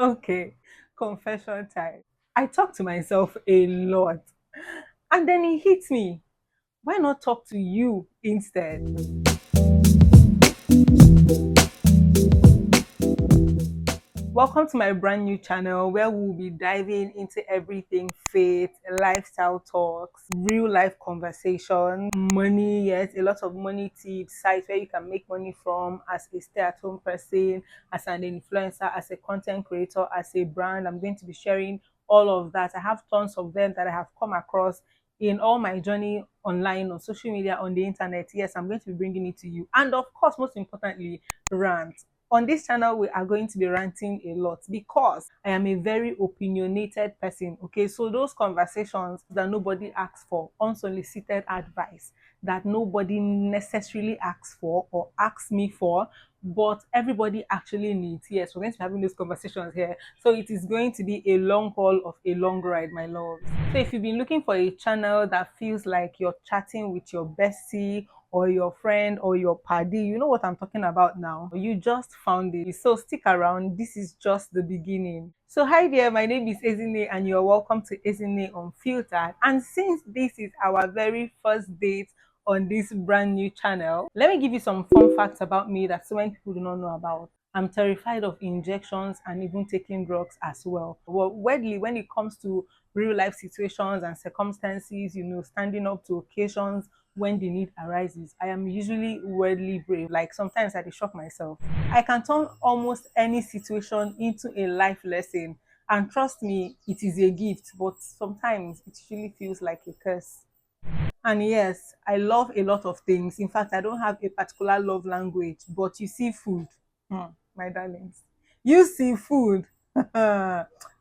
Okay, confession time. I talk to myself a lot. And then it hits me. Why not talk to you instead? Welcome to my brand new channel where we'll be diving into everything faith, lifestyle talks, real life conversation, money, yes, a lot of money tips, sites where you can make money from as a stay at home person, as an influencer, as a content creator, as a brand. I'm going to be sharing all of that. I have tons of them that I have come across in all my journey online, on social media, on the internet. Yes, I'm going to be bringing it to you. And of course, most importantly, rant. On this channel, we are going to be ranting a lot because I am a very opinionated person. Okay, so those conversations that nobody asks for, unsolicited advice that nobody necessarily asks for or asks me for, but everybody actually needs. Yes, we're going to be having those conversations here. So it is going to be a long haul of a long ride, my love. So if you've been looking for a channel that feels like you're chatting with your bestie or your friend or your paddy, you know what I'm talking about now. You just found it. So stick around. This is just the beginning. So hi there, my name is Ezinne and you're welcome to Ezinne Unfiltered. And since this is our very first date on this brand new channel, let me give you some fun facts about me that so many people do not know about. I'm terrified of injections and even taking drugs as well. Well, weirdly, when it comes to real life situations and circumstances, standing up to occasions when the need arises, I am usually weirdly brave. Like sometimes I dey shock myself. I can turn almost any situation into a life lesson. And trust me, it is a gift, but sometimes it really feels like a curse. And yes, I love a lot of things. In fact, I don't have a particular love language, but you see food, my darlings. You see food.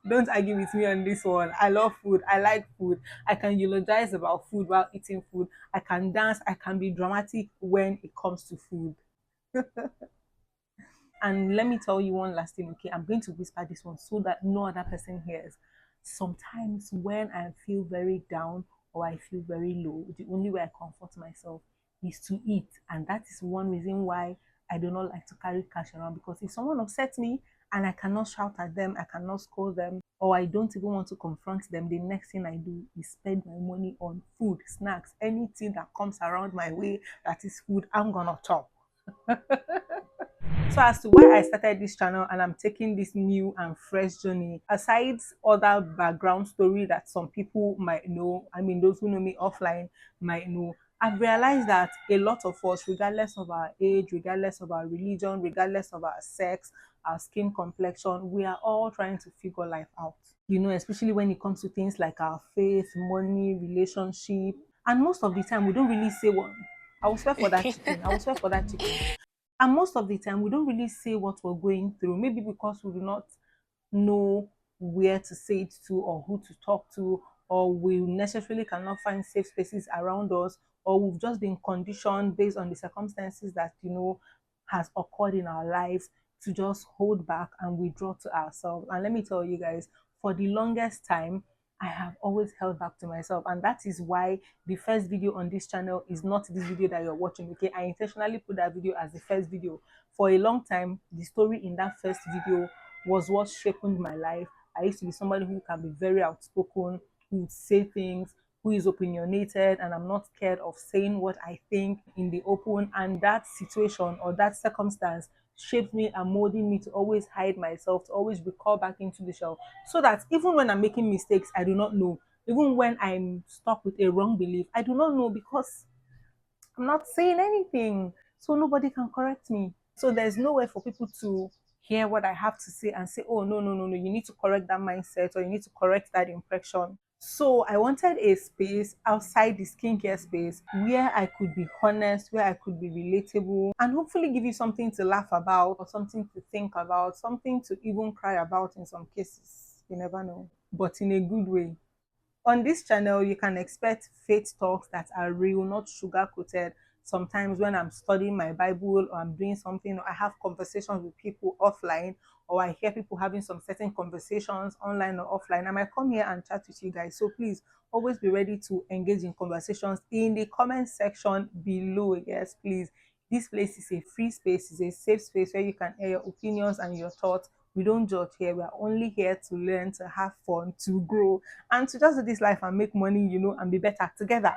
Don't argue with me on this one. I love food. I like food. I can eulogize about food while eating food. I can dance. I can be dramatic when it comes to food. And let me tell you one last thing, okay? I'm going to whisper this one so that no other person hears. Sometimes when I feel very down or I feel very low, the only way I comfort myself is to eat. And that is one reason why I do not like to carry cash around, because if someone upsets me and I cannot shout at them, I cannot scold them, or I don't even want to confront them, the next thing I do is spend my money on food, snacks, anything that comes around my way that is food, I'm gonna chop. So as to why I started this channel and I'm taking this new and fresh journey, aside other background story that some people might know, I mean those who know me offline might know, I've realized that a lot of us, regardless of our age, regardless of our religion, regardless of our sex, our skin complexion, we are all trying to figure life out. Especially when it comes to things like our faith, money, relationship. And most of the time we don't really say what I will swear for that chicken. I will swear for that chicken. And most of the time, we don't really say what we're going through, maybe because we do not know where to say it to or who to talk to, or we necessarily cannot find safe spaces around us, or we've just been conditioned based on the circumstances that, has occurred in our lives to just hold back and withdraw to ourselves. And let me tell you guys, for the longest time, I have always held back to myself, and that is why the first video on this channel is not this video that you're watching. Okay, I intentionally put that video as the first video. For a long time, the story in that first video was what shaped my life. I used to be somebody who can be very outspoken, who would say things, who is opinionated, and I'm not scared of saying what I think in the open. And that situation or that circumstance shaped me and molded me to always hide myself, to always recall back into the shell, so that even when I'm making mistakes, I do not know. Even when I'm stuck with a wrong belief, I do not know because I'm not saying anything. So nobody can correct me. So there's no way for people to hear what I have to say and say, oh, no, no, no, no, you need to correct that mindset or you need to correct that impression. So I wanted a space outside the skincare space where I could be honest, where I could be relatable, and hopefully give you something to laugh about or something to think about, something to even cry about in some cases. You never know, but in a good way. On this channel, you can expect faith talks that are real, not sugar coated. Sometimes, when I'm studying my Bible or I'm doing something, or I have conversations with people offline, or I hear people having some certain conversations online or offline, I might come here and chat with you guys. So, please always be ready to engage in conversations in the comment section below. Yes, please. This place is a free space, it's a safe space where you can air your opinions and your thoughts We don't judge here. We are only here to learn, to have fun, to grow, and to just do this life and make money, and be better together.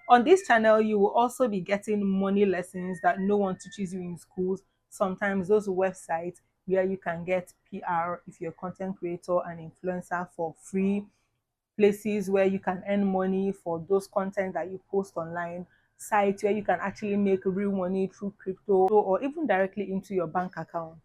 On this channel, you will also be getting money lessons that no one teaches you in schools. Sometimes those websites where you can get PR if you're a content creator and influencer for free, places where you can earn money for those content that you post online, sites where you can actually make real money through crypto or even directly into your bank account.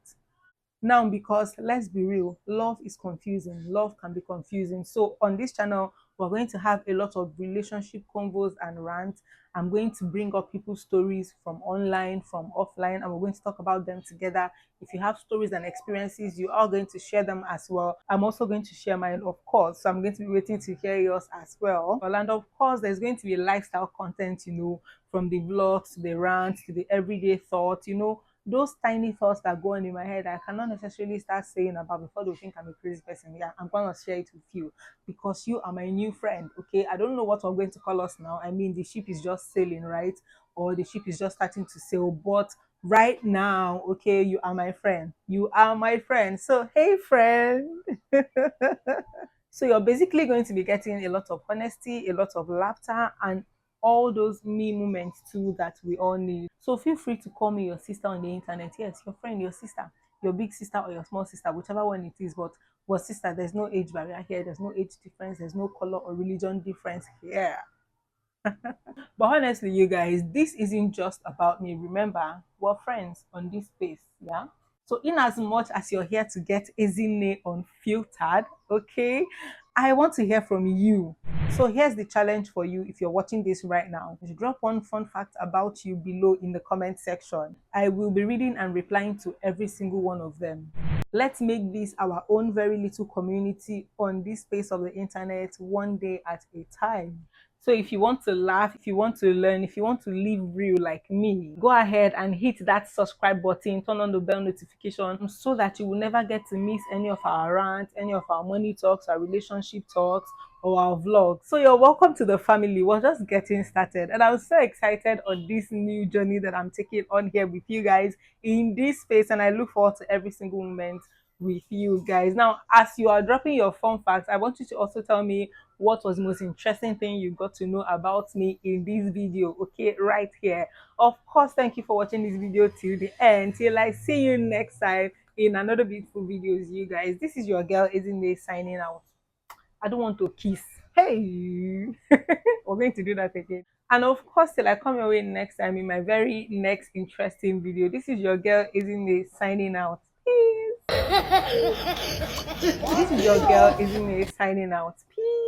Now, because let's be real, love is confusing. Love can be confusing. So on this channel, we're going to have a lot of relationship convos and rants. I'm going to bring up people's stories from online, from offline, and we're going to talk about them together. If you have stories and experiences, you are going to share them as well. I'm also going to share mine, of course. So I'm going to be waiting to hear yours as well. And of course, there's going to be lifestyle content, from the vlogs to the rants to the everyday thoughts, those tiny thoughts that go on in my head I cannot necessarily start saying about before they think I'm a crazy person. Yeah, I'm gonna share it with you because you are my new friend. Okay, I don't know what we're going to call us now. I mean, the ship is just sailing, right? Or the ship is just starting to sail. But right now, okay, you are my friend. You are my friend. So hey, friend. So you're basically going to be getting a lot of honesty, a lot of laughter, and all those me moments too that we all need. So feel free to call me your sister on the internet. Yes, your friend, your sister, your big sister or your small sister, whichever one it is. But sister, there's no age barrier here. There's no age difference. There's no color or religion difference here. But honestly, you guys, this isn't just about me. Remember, we're friends on this space. Yeah. So, in as much as you're here to get Ezinne Unfiltered, okay, I want to hear from you. So, here's the challenge for you if you're watching this right now. Just drop one fun fact about you below in the comment section. I will be reading and replying to every single one of them. Let's make this our own very little community on this space of the internet, one day at a time. So if you want to laugh, if you want to learn, if you want to live real like me, go ahead and hit that subscribe button, turn on the bell notification so that you will never get to miss any of our rants, any of our money talks, our relationship talks, or our vlogs. So you're welcome to the family. We're just getting started. And I'm so excited on this new journey that I'm taking on here with you guys in this space. And I look forward to every single moment with you guys. Now, as you are dropping your fun facts, I want you to also tell me what was the most interesting thing you got to know about me in this video, okay, right here. Of course, thank you for watching this video till the end. Till I see you next time in another beautiful videos, you guys. This is your girl Ezinne signing out. I don't want to kiss. Hey, we're going to do that again. And of course, till I come your way next time in my very next interesting video. This is your girl Ezinne signing out. Peace. This is your girl Ezinne signing out. Peace.